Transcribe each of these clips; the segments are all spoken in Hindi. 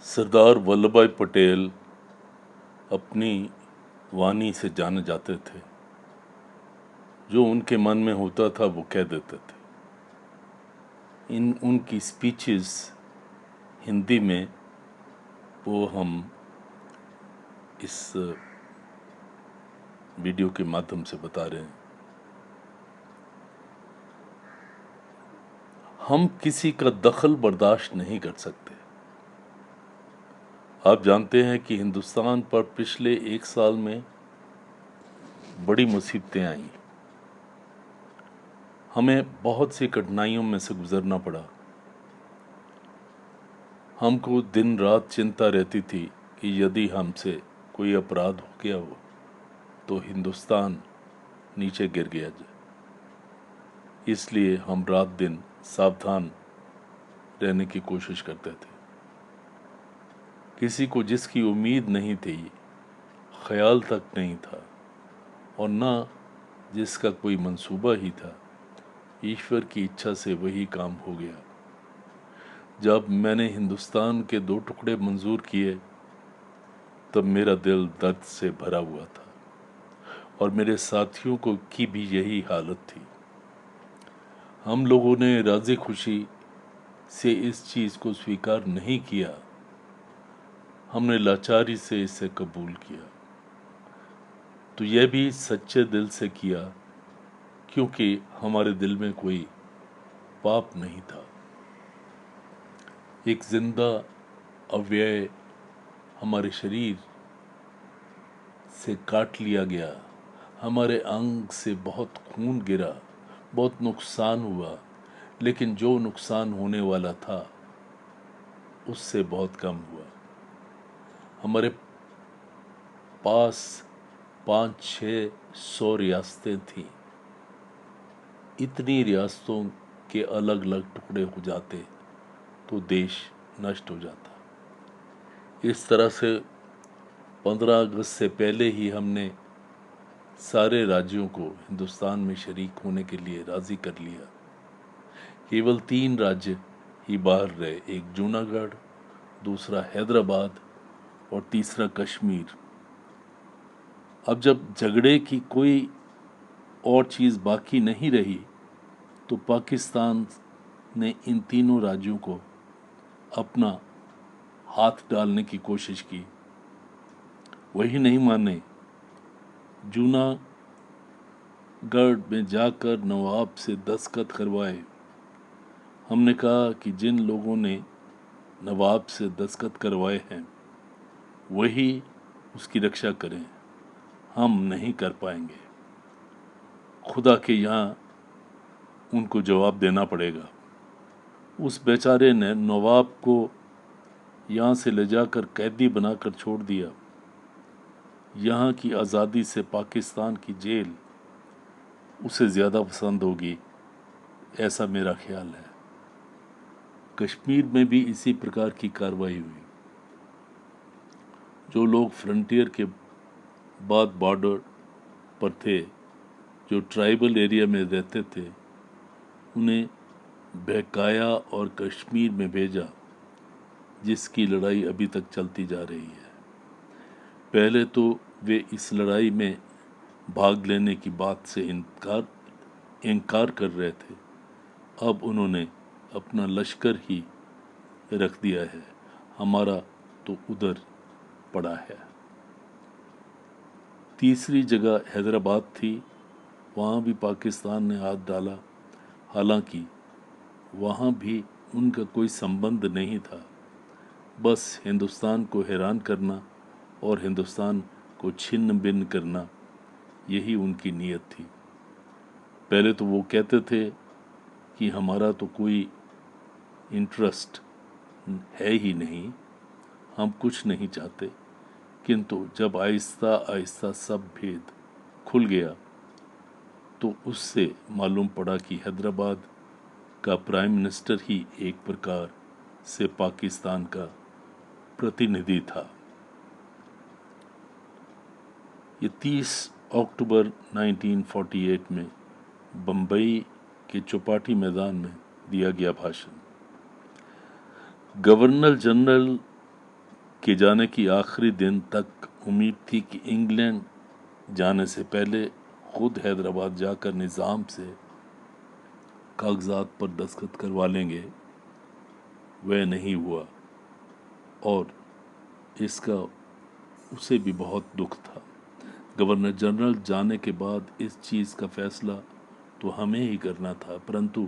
सरदार वल्लभ भाई पटेल अपनी वाणी से जाने जाते थे। जो उनके मन में होता था वो कह देते थे। उनकी स्पीचेस हिंदी में वो हम इस वीडियो के माध्यम से बता रहे हैं। हम किसी का दखल बर्दाश्त नहीं कर सकते। आप जानते हैं कि हिंदुस्तान पर पिछले 1 साल में बड़ी मुसीबतें आईं। हमें बहुत सी कठिनाइयों में से गुजरना पड़ा। हमको दिन रात चिंता रहती थी कि यदि हमसे कोई अपराध हो गया हो तो हिंदुस्तान नीचे गिर गया जाए। इसलिए हम रात दिन सावधान रहने की कोशिश करते थे। किसी को जिसकी उम्मीद नहीं थी, ख्याल तक नहीं था और न जिसका कोई मंसूबा ही था, ईश्वर की इच्छा से वही काम हो गया। जब मैंने हिंदुस्तान के 2 टुकड़े मंजूर किए तब मेरा दिल दर्द से भरा हुआ था और मेरे साथियों को की भी यही हालत थी। हम लोगों ने राजी खुशी से इस चीज़ को स्वीकार नहीं किया। हमने लाचारी से इसे कबूल किया, तो यह भी सच्चे दिल से किया क्योंकि हमारे दिल में कोई पाप नहीं था। एक जिंदा अव्यय हमारे शरीर से काट लिया गया। हमारे अंग से बहुत खून गिरा, बहुत नुकसान हुआ, लेकिन जो नुकसान होने वाला था उससे बहुत कम हुआ। हमारे पास 500-600 रियासतें थीं। इतनी रियासतों के अलग अलग टुकड़े हो जाते तो देश नष्ट हो जाता। इस तरह से 15 अगस्त से पहले ही हमने सारे राज्यों को हिंदुस्तान में शरीक होने के लिए राजी कर लिया। केवल 3 राज्य ही बाहर रहे, एक जूनागढ़, दूसरा हैदराबाद और तीसरा कश्मीर। अब जब झगड़े की कोई और चीज़ बाकी नहीं रही तो पाकिस्तान ने इन तीनों राज्यों को अपना हाथ डालने की कोशिश की। वही नहीं माने। जूनागढ़ में जाकर नवाब से दस्तखत करवाए। हमने कहा कि जिन लोगों ने नवाब से दस्तखत करवाए हैं वही उसकी रक्षा करें, हम नहीं कर पाएंगे। खुदा के यहाँ उनको जवाब देना पड़ेगा। उस बेचारे ने नवाब को यहाँ से ले जाकर कैदी बनाकर छोड़ दिया। यहाँ की आज़ादी से पाकिस्तान की जेल उसे ज़्यादा पसंद होगी, ऐसा मेरा ख्याल है। कश्मीर में भी इसी प्रकार की कार्रवाई हुई। जो लोग फ्रंटियर के बाद बॉर्डर पर थे, जो ट्राइबल एरिया में रहते थे, उन्हें बहकाया और कश्मीर में भेजा, जिसकी लड़ाई अभी तक चलती जा रही है। पहले तो वे इस लड़ाई में भाग लेने की बात से इनकार कर रहे थे। अब उन्होंने अपना लश्कर ही रख दिया है। हमारा तो उधर पड़ा है। तीसरी जगह हैदराबाद थी। वहाँ भी पाकिस्तान ने हाथ डाला। हालांकि वहाँ भी उनका कोई संबंध नहीं था। बस हिंदुस्तान को हैरान करना और हिंदुस्तान को छिन्न भिन्न करना, यही उनकी नीयत थी। पहले तो वो कहते थे कि हमारा तो कोई इंटरेस्ट है ही नहीं, हम कुछ नहीं चाहते। किंतु जब आहिस्ता आहिस्ता सब भेद खुल गया तो उससे मालूम पड़ा कि हैदराबाद का प्राइम मिनिस्टर ही एक प्रकार से पाकिस्तान का प्रतिनिधि था। ये 30 अक्टूबर 1948 में बम्बई के चौपाटी मैदान में दिया गया भाषण। गवर्नर जनरल कि जाने की आखिरी दिन तक उम्मीद थी कि इंग्लैंड जाने से पहले खुद हैदराबाद जाकर निज़ाम से कागजात पर दस्तखत करवा लेंगे, वह नहीं हुआ और इसका उसे भी बहुत दुख था। गवर्नर जनरल जाने के बाद इस चीज़ का फैसला तो हमें ही करना था, परंतु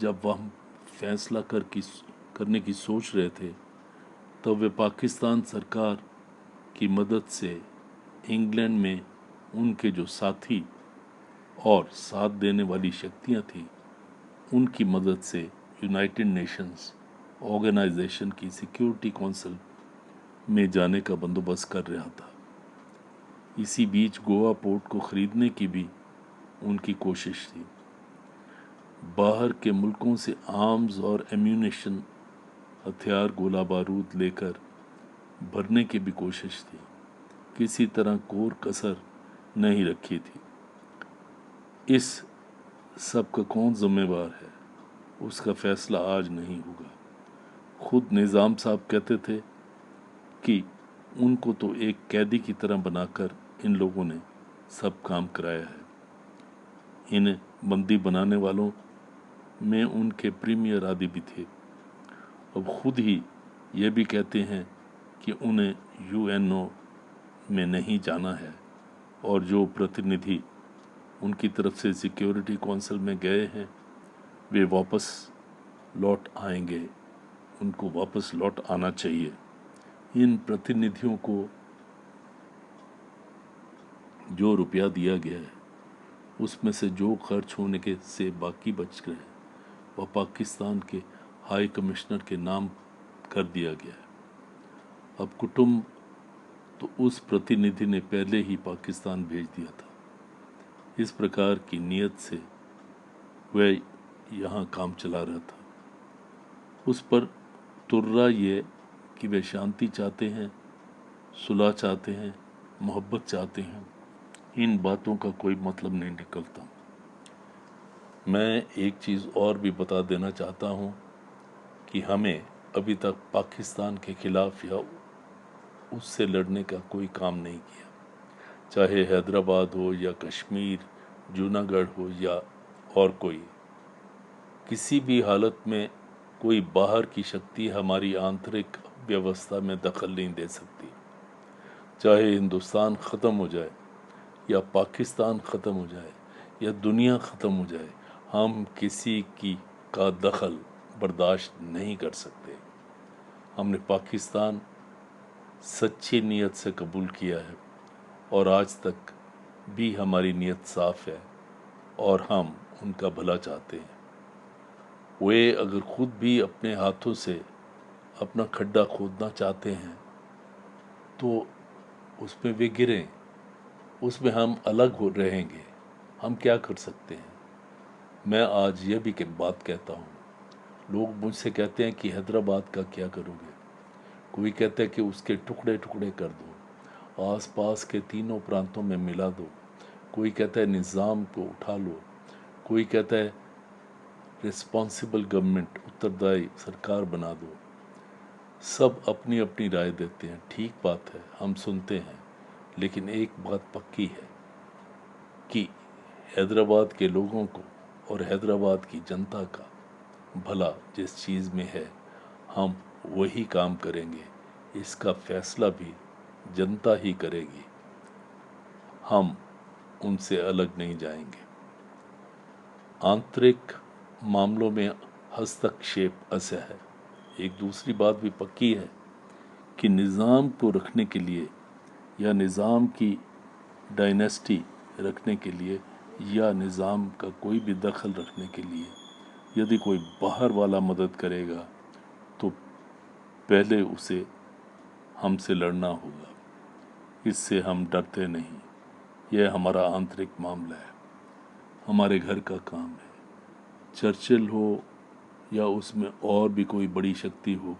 जब वह फैसला करने की सोच रहे थे तब वे पाकिस्तान सरकार की मदद से इंग्लैंड में उनके जो साथी और साथ देने वाली शक्तियां थीं, उनकी मदद से यूनाइटेड नेशंस ऑर्गेनाइजेशन की सिक्योरिटी काउंसिल में जाने का बंदोबस्त कर रहा था। इसी बीच गोवा पोर्ट को खरीदने की भी उनकी कोशिश थी। बाहर के मुल्कों से आर्म्स और एम्यूनेशन, हथियार, गोला बारूद लेकर भरने की भी कोशिश थी। किसी तरह कोर कसर नहीं रखी थी। इस सब का कौन जिम्मेवार है, उसका फैसला आज नहीं होगा। खुद निज़ाम साहब कहते थे कि उनको तो एक कैदी की तरह बनाकर इन लोगों ने सब काम कराया है। इन्हें बंदी बनाने वालों में उनके प्रीमियर आदि भी थे। अब खुद ही ये भी कहते हैं कि उन्हें यूएनओ में नहीं जाना है और जो प्रतिनिधि उनकी तरफ से सिक्योरिटी काउंसिल में गए हैं वे वापस लौट आएंगे, उनको वापस लौट आना चाहिए। इन प्रतिनिधियों को जो रुपया दिया गया है उसमें से जो खर्च होने के से बाकी बच गए वह पाकिस्तान के हाई कमिश्नर के नाम कर दिया गया है। अब कुटुंब तो उस प्रतिनिधि ने पहले ही पाकिस्तान भेज दिया था। इस प्रकार की नीयत से वह यहाँ काम चला रहा था। उस पर तुर्रा ये कि वे शांति चाहते हैं, सुलह चाहते हैं, मोहब्बत चाहते हैं, इन बातों का कोई मतलब नहीं निकलता। मैं एक चीज़ और भी बता देना चाहता हूँ कि हमें अभी तक पाकिस्तान के खिलाफ या उससे लड़ने का कोई काम नहीं किया, चाहे हैदराबाद हो या कश्मीर, जूनागढ़ हो या और कोई। किसी भी हालत में कोई बाहर की शक्ति हमारी आंतरिक व्यवस्था में दखल नहीं दे सकती। चाहे हिंदुस्तान ख़त्म हो जाए या पाकिस्तान ख़त्म हो जाए या दुनिया ख़त्म हो जाए, हम किसी की का दखल बर्दाश्त नहीं कर सकते। हमने पाकिस्तान सच्ची नीयत से कबूल किया है और आज तक भी हमारी नीयत साफ है और हम उनका भला चाहते हैं। वे अगर खुद भी अपने हाथों से अपना खड्डा खोदना चाहते हैं तो उसमें वे गिरें, उसमें हम अलग हो रहेंगे। हम क्या कर सकते हैं? मैं आज ये भी बात कहता हूँ, लोग मुझसे कहते हैं कि हैदराबाद का क्या करोगे? कोई कहता है कि उसके टुकड़े टुकड़े कर दो, आसपास के तीनों प्रांतों में मिला दो। कोई कहता है निज़ाम को उठा लो। कोई कहता है रिस्पॉन्सिबल गवर्नमेंट, उत्तरदायी सरकार बना दो। सब अपनी अपनी राय देते हैं। ठीक बात है, हम सुनते हैं, लेकिन एक बात पक्की है कि हैदराबाद के लोगों को और हैदराबाद की जनता का भला जिस चीज़ में है, हम वही काम करेंगे। इसका फैसला भी जनता ही करेगी, हम उनसे अलग नहीं जाएंगे। आंतरिक मामलों में हस्तक्षेप असह्य है। एक दूसरी बात भी पक्की है कि निज़ाम को रखने के लिए या निज़ाम की डायनेस्टी रखने के लिए या निज़ाम का कोई भी दखल रखने के लिए यदि कोई बाहर वाला मदद करेगा तो पहले उसे हमसे लड़ना होगा। इससे हम डरते नहीं। यह हमारा आंतरिक मामला है, हमारे घर का काम है। चर्चिल हो या उसमें और भी कोई बड़ी शक्ति हो,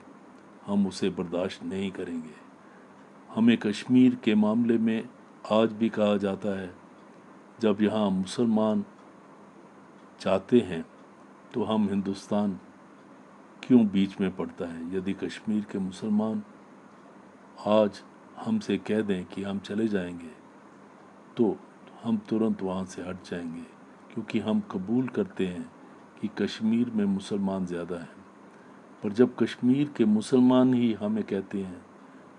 हम उसे बर्दाश्त नहीं करेंगे। हमें कश्मीर के मामले में आज भी कहा जाता है, जब यहाँ मुसलमान चाहते हैं तो हम हिंदुस्तान क्यों बीच में पड़ता है? यदि कश्मीर के मुसलमान आज हमसे कह दें कि हम चले जाएंगे तो हम तुरंत वहाँ से हट जाएंगे, क्योंकि हम कबूल करते हैं कि कश्मीर में मुसलमान ज़्यादा हैं। पर जब कश्मीर के मुसलमान ही हमें कहते हैं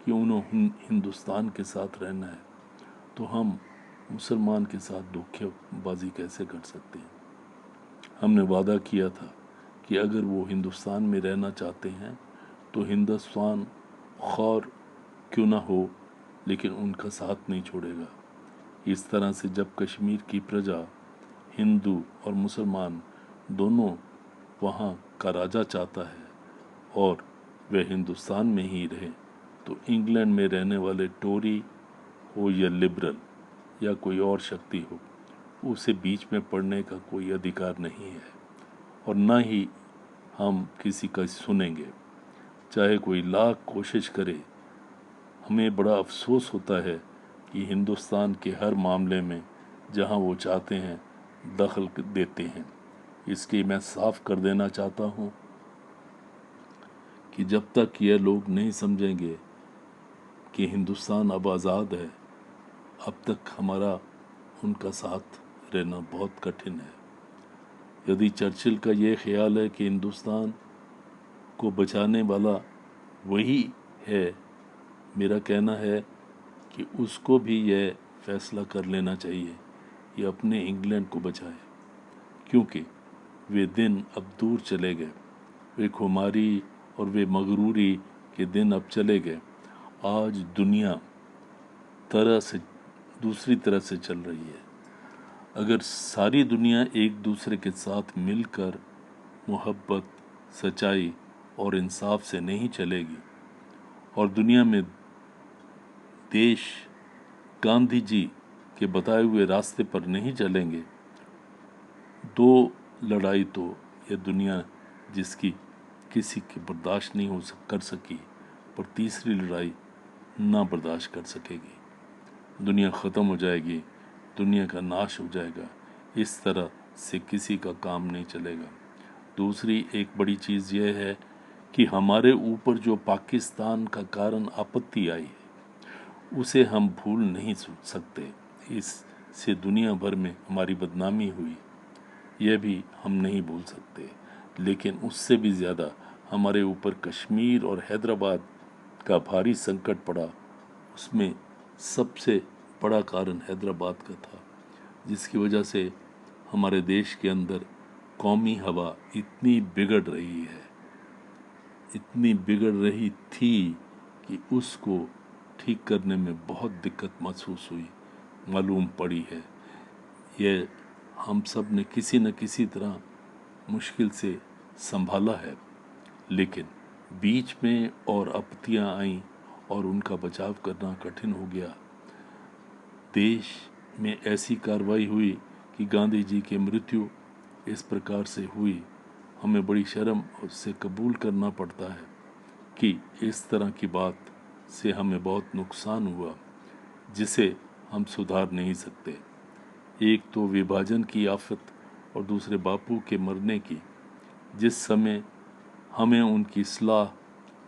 कि उन्हें हिंदुस्तान के साथ रहना है, तो हम मुसलमान के साथ धोखेबाजी कैसे कर सकते हैं? हमने वादा किया था कि अगर वो हिंदुस्तान में रहना चाहते हैं तो हिंदुस्तान खौर क्यों ना हो, लेकिन उनका साथ नहीं छोड़ेगा। इस तरह से जब कश्मीर की प्रजा, हिंदू और मुसलमान दोनों वहाँ का राजा चाहता है और वह हिंदुस्तान में ही रहे, तो इंग्लैंड में रहने वाले टोरी हो या लिबरल या कोई और शक्ति हो, उसे बीच में पड़ने का कोई अधिकार नहीं है और न ही हम किसी का सुनेंगे, चाहे कोई लाख कोशिश करे। हमें बड़ा अफसोस होता है कि हिंदुस्तान के हर मामले में जहां वो चाहते हैं दखल देते हैं। इसलिए मैं साफ कर देना चाहता हूं कि जब तक ये लोग नहीं समझेंगे कि हिंदुस्तान अब आज़ाद है, अब तक हमारा उनका साथ रहना बहुत कठिन है। यदि चर्चिल का ये ख्याल है कि हिंदुस्तान को बचाने वाला वही है, मेरा कहना है कि उसको भी यह फैसला कर लेना चाहिए कि अपने इंग्लैंड को बचाए, क्योंकि वे दिन अब दूर चले गए। वे खुमारी और वे मगरूरी के दिन अब चले गए। आज दुनिया दूसरी तरह से चल रही है। अगर सारी दुनिया एक दूसरे के साथ मिलकर मोहब्बत, सच्चाई और इंसाफ से नहीं चलेगी और दुनिया में देश गांधी जी के बताए हुए रास्ते पर नहीं चलेंगे, दो लड़ाई तो ये दुनिया जिसकी किसी की बर्दाश्त नहीं कर सकी, पर तीसरी लड़ाई ना बर्दाश्त कर सकेगी। दुनिया ख़त्म हो जाएगी, दुनिया का नाश हो जाएगा। इस तरह से किसी का काम नहीं चलेगा। दूसरी एक बड़ी चीज़ यह है कि हमारे ऊपर जो पाकिस्तान का कारण आपत्ति आई है, उसे हम भूल नहीं सकते। इससे दुनिया भर में हमारी बदनामी हुई, यह भी हम नहीं भूल सकते। लेकिन उससे भी ज़्यादा हमारे ऊपर कश्मीर और हैदराबाद का भारी संकट पड़ा। उसमें सबसे बड़ा कारण हैदराबाद का था, जिसकी वजह से हमारे देश के अंदर कौमी हवा इतनी बिगड़ रही है, इतनी बिगड़ रही थी कि उसको ठीक करने में बहुत दिक्कत महसूस हुई, मालूम पड़ी है। ये हम सब ने किसी न किसी तरह मुश्किल से संभाला है, लेकिन बीच में और आपत्तियां आईं और उनका बचाव करना कठिन हो गया। देश में ऐसी कार्रवाई हुई कि गांधी जी की मृत्यु इस प्रकार से हुई। हमें बड़ी शर्म उससे कबूल करना पड़ता है कि इस तरह की बात से हमें बहुत नुकसान हुआ, जिसे हम सुधार नहीं सकते। एक तो विभाजन की आफत और दूसरे बापू के मरने की। जिस समय हमें उनकी सलाह,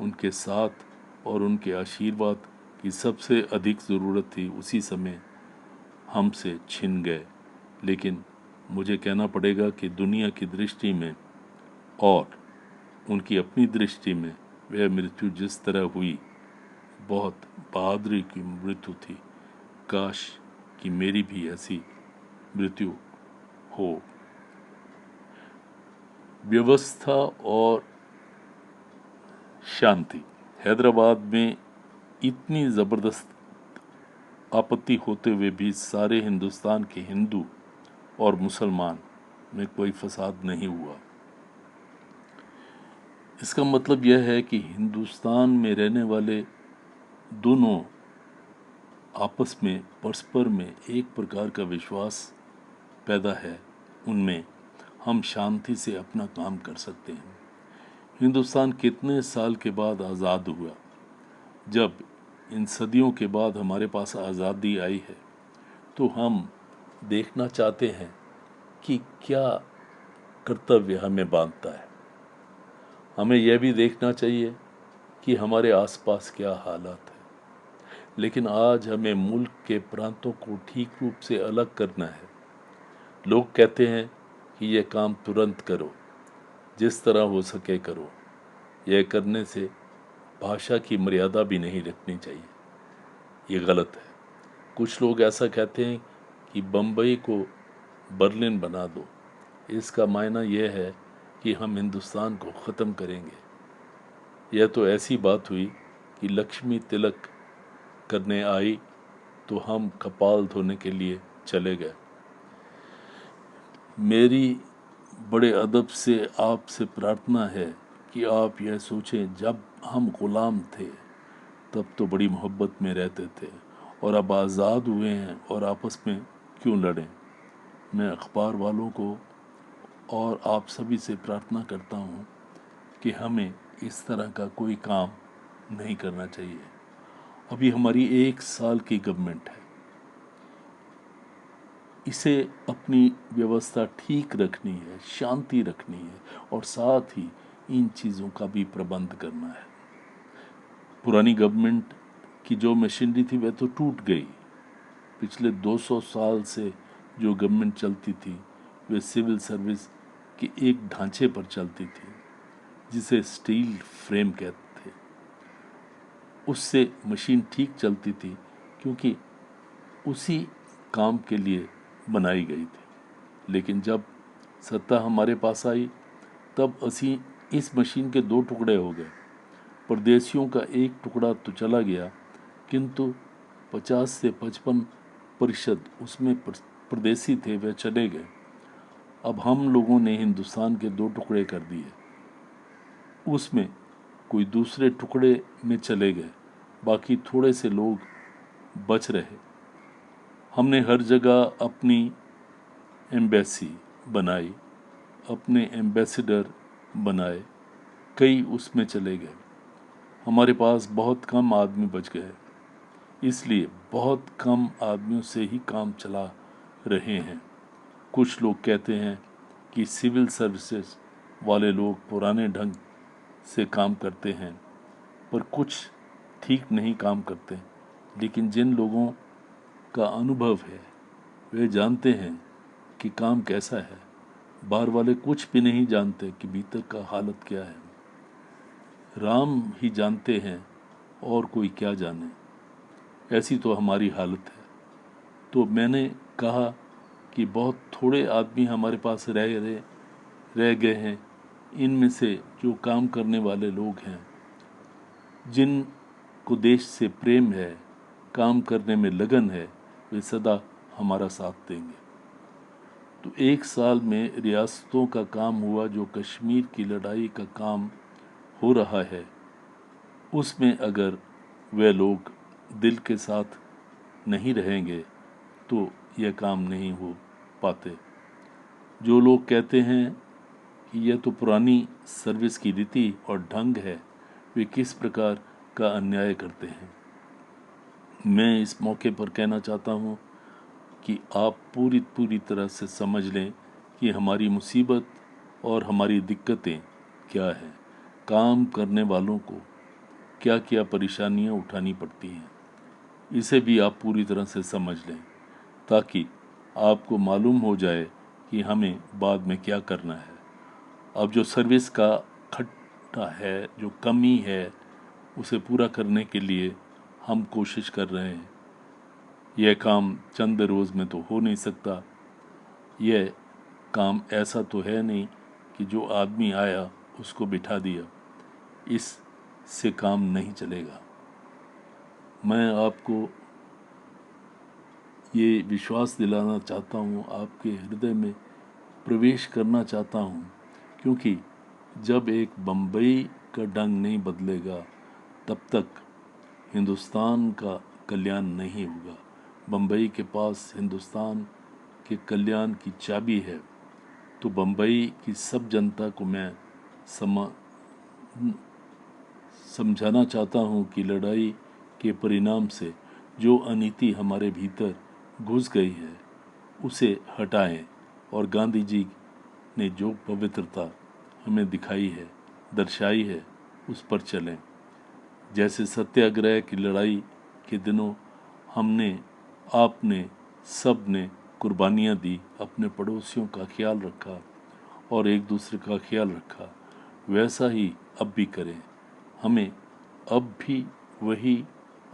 उनके साथ और उनके आशीर्वाद की सबसे अधिक ज़रूरत थी, उसी समय हमसे छिन गए। लेकिन मुझे कहना पड़ेगा कि दुनिया की दृष्टि में और उनकी अपनी दृष्टि में वह मृत्यु जिस तरह हुई, बहुत बहादुरी की मृत्यु थी। काश कि मेरी भी ऐसी मृत्यु हो। व्यवस्था और शांति। हैदराबाद में इतनी ज़बरदस्त आपत्ति होते हुए भी सारे हिंदुस्तान के हिंदू और मुसलमान में कोई फसाद नहीं हुआ। इसका मतलब यह है कि हिंदुस्तान में रहने वाले दोनों आपस में परस्पर में एक प्रकार का विश्वास पैदा है, उनमें हम शांति से अपना काम कर सकते हैं। हिंदुस्तान कितने साल के बाद आज़ाद हुआ। जब इन सदियों के बाद हमारे पास आज़ादी आई है, तो हम देखना चाहते हैं कि क्या कर्तव्य हमें बांधता है। हमें यह भी देखना चाहिए कि हमारे आसपास क्या हालात है। लेकिन आज हमें मुल्क के प्रांतों को ठीक रूप से अलग करना है। लोग कहते हैं कि यह काम तुरंत करो, जिस तरह हो सके करो। यह करने से भाषा की मर्यादा भी नहीं रखनी चाहिए। ये गलत है। कुछ लोग ऐसा कहते हैं कि बम्बई को बर्लिन बना दो। इसका मायना यह है कि हम हिंदुस्तान को ख़त्म करेंगे। यह तो ऐसी बात हुई कि लक्ष्मी तिलक करने आई तो हम कपाल धोने के लिए चले गए। मेरी बड़े अदब से आपसे प्रार्थना है कि आप यह सोचें, जब हम ग़ुलाम थे तब तो बड़ी मोहब्बत में रहते थे, और अब आज़ाद हुए हैं और आपस में क्यों लड़ें। मैं अखबार वालों को और आप सभी से प्रार्थना करता हूँ कि हमें इस तरह का कोई काम नहीं करना चाहिए। अभी हमारी 1 साल की गवर्नमेंट है, इसे अपनी व्यवस्था ठीक रखनी है, शांति रखनी है, और साथ ही इन चीज़ों का भी प्रबंध करना है। पुरानी गवर्नमेंट की जो मशीनरी थी वह तो टूट गई। पिछले 200 साल से जो गवर्नमेंट चलती थी वे सिविल सर्विस के एक ढांचे पर चलती थी जिसे स्टील फ्रेम कहते थे। उससे मशीन ठीक चलती थी क्योंकि उसी काम के लिए बनाई गई थी। लेकिन जब सत्ता हमारे पास आई तब असी इस मशीन के 2 टुकड़े हो गए। परदेशियों का एक टुकड़ा तो चला गया, किंतु 50 से 55% उसमें परदेसी थे, वे चले गए। अब हम लोगों ने हिंदुस्तान के 2 टुकड़े कर दिए, उसमें कोई दूसरे टुकड़े में चले गए, बाकी थोड़े से लोग बच रहे। हमने हर जगह अपनी एम्बेसी बनाई, अपने एम्बेसडर बनाए, कई उसमें चले गए। हमारे पास बहुत कम आदमी बच गए, इसलिए बहुत कम आदमियों से ही काम चला रहे हैं। कुछ लोग कहते हैं कि सिविल सर्विसेज वाले लोग पुराने ढंग से काम करते हैं, पर कुछ ठीक नहीं काम करते। लेकिन जिन लोगों का अनुभव है वे जानते हैं कि काम कैसा है। बाहर वाले कुछ भी नहीं जानते कि भीतर का हालत क्या है। राम ही जानते हैं और कोई क्या जाने। ऐसी तो हमारी हालत है। तो मैंने कहा कि बहुत थोड़े आदमी हमारे पास रह गए हैं। इनमें से जो काम करने वाले लोग हैं, जिनको देश से प्रेम है, काम करने में लगन है, वे सदा हमारा साथ देंगे। तो 1 साल में रियासतों का काम हुआ, जो कश्मीर की लड़ाई का काम हो रहा है, उसमें अगर वे लोग दिल के साथ नहीं रहेंगे तो यह काम नहीं हो पाते। जो लोग कहते हैं कि यह तो पुरानी सर्विस की रीति और ढंग है, वे किस प्रकार का अन्याय करते हैं। मैं इस मौके पर कहना चाहता हूँ कि आप पूरी तरह से समझ लें कि हमारी मुसीबत और हमारी दिक्कतें क्या हैं। काम करने वालों को क्या क्या परेशानियाँ उठानी पड़ती हैं, इसे भी आप पूरी तरह से समझ लें, ताकि आपको मालूम हो जाए कि हमें बाद में क्या करना है। अब जो सर्विस का खट्टा है, जो कमी है, उसे पूरा करने के लिए हम कोशिश कर रहे हैं। यह काम चंद रोज़ में तो हो नहीं सकता। यह काम ऐसा तो है नहीं कि जो आदमी आया उसको बिठा दिया, इससे काम नहीं चलेगा। मैं आपको ये विश्वास दिलाना चाहता हूँ, आपके हृदय में प्रवेश करना चाहता हूँ, क्योंकि जब एक बम्बई का ढंग नहीं बदलेगा तब तक हिंदुस्तान का कल्याण नहीं होगा। बम्बई के पास हिंदुस्तान के कल्याण की चाबी है। तो बम्बई की सब जनता को मैं समझाना चाहता हूँ कि लड़ाई के परिणाम से जो अनीति हमारे भीतर घुस गई है उसे हटाएं, और गांधी जी ने जो पवित्रता हमें दिखाई है, दर्शाई है, उस पर चलें। जैसे सत्याग्रह की लड़ाई के दिनों हमने, आपने, सब ने कुर्बानियाँ दी, अपने पड़ोसियों का ख्याल रखा और एक दूसरे का ख्याल रखा, वैसा ही अब भी करें। हमें अब भी वही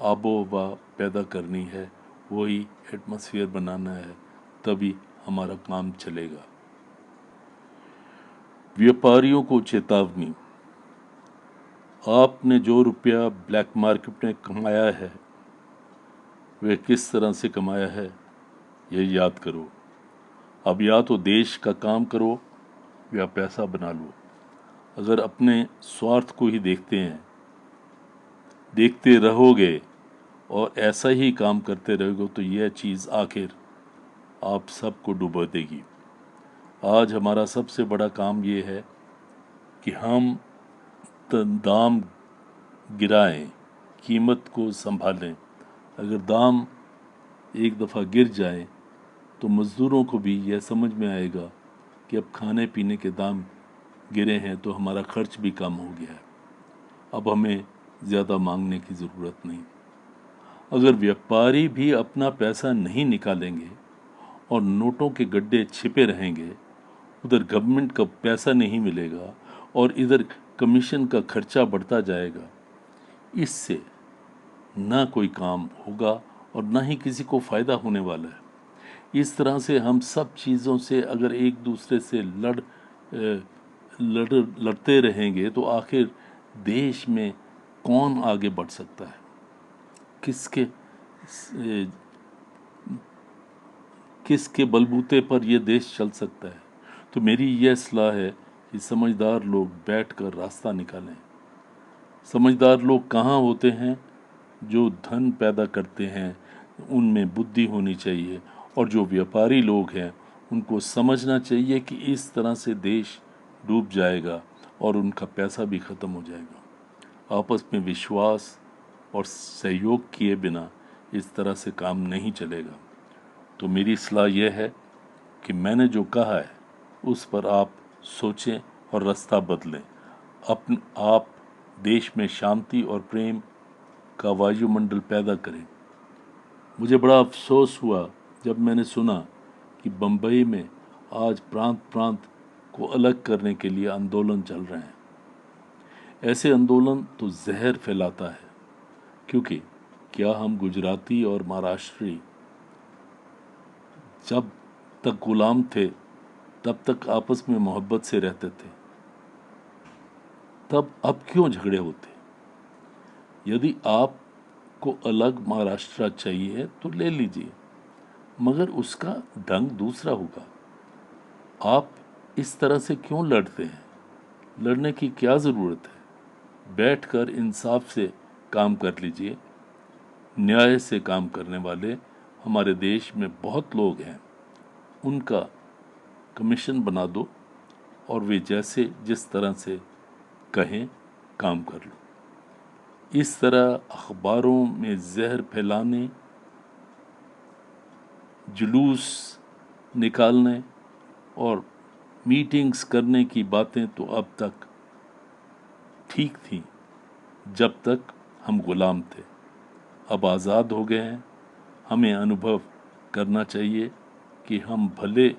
आबो हवा पैदा करनी है, वही एटमॉस्फेयर बनाना है, तभी हमारा काम चलेगा। व्यापारियों को चेतावनी, आपने जो रुपया ब्लैक मार्केट में कमाया है वह किस तरह से कमाया है यह याद करो। अब या तो देश का काम करो या पैसा बना लो। अगर अपने स्वार्थ को ही देखते रहोगे और ऐसा ही काम करते रहोगे तो यह चीज़ आखिर आप सबको डुबो देगी। आज हमारा सबसे बड़ा काम ये है कि हम दाम गिराएं, कीमत को संभालें। अगर दाम एक दफ़ा गिर जाए तो मज़दूरों को भी यह समझ में आएगा कि अब खाने पीने के दाम गिरे हैं तो हमारा खर्च भी कम हो गया है, अब हमें ज़्यादा मांगने की ज़रूरत नहीं। अगर व्यापारी भी अपना पैसा नहीं निकालेंगे और नोटों के गड्ढे छिपे रहेंगे, उधर गवर्नमेंट का पैसा नहीं मिलेगा और इधर कमीशन का खर्चा बढ़ता जाएगा, इससे ना कोई काम होगा और ना ही किसी को फ़ायदा होने वाला है। इस तरह से हम सब चीज़ों से अगर एक दूसरे से लड़ते रहेंगे तो आखिर देश में कौन आगे बढ़ सकता है, किसके बलबूते पर यह देश चल सकता है। तो मेरी यह सलाह है कि समझदार लोग बैठकर रास्ता निकालें। समझदार लोग कहाँ होते हैं? जो धन पैदा करते हैं, उनमें बुद्धि होनी चाहिए, और जो व्यापारी लोग हैं उनको समझना चाहिए कि इस तरह से देश डूब जाएगा और उनका पैसा भी ख़त्म हो जाएगा। आपस में विश्वास और सहयोग किए बिना इस तरह से काम नहीं चलेगा। तो मेरी सलाह यह है कि मैंने जो कहा है उस पर आप सोचें और रास्ता बदलें। आप देश में शांति और प्रेम का वायुमंडल पैदा करें। मुझे बड़ा अफसोस हुआ जब मैंने सुना कि बम्बई में आज प्रांत प्रांत को अलग करने के लिए आंदोलन चल रहे हैं। ऐसे आंदोलन तो जहर फैलाता है, क्योंकि क्या हम गुजराती और महाराष्ट्री जब तक गुलाम थे तब तक आपस में मोहब्बत से रहते थे, तब अब क्यों झगड़े होते? यदि आपको अलग महाराष्ट्र चाहिए तो ले लीजिए, मगर उसका ढंग दूसरा होगा। आप इस तरह से क्यों लड़ते हैं? लड़ने की क्या ज़रूरत है? बैठकर इंसाफ से काम कर लीजिए। न्याय से काम करने वाले हमारे देश में बहुत लोग हैं, उनका कमीशन बना दो और वे जिस तरह से कहें काम कर लो। इस तरह अखबारों में जहर फैलाने, जुलूस निकालने और मीटिंग्स करने की बातें तो अब तक ठीक थी जब तक हम गुलाम थे। अब आज़ाद हो गए हैं, हमें अनुभव करना चाहिए कि हम भले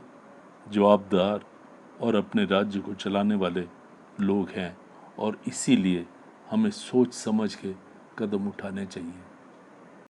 जवाबदार और अपने राज्य को चलाने वाले लोग हैं, और इसीलिए हमें सोच समझ के कदम उठाने चाहिए।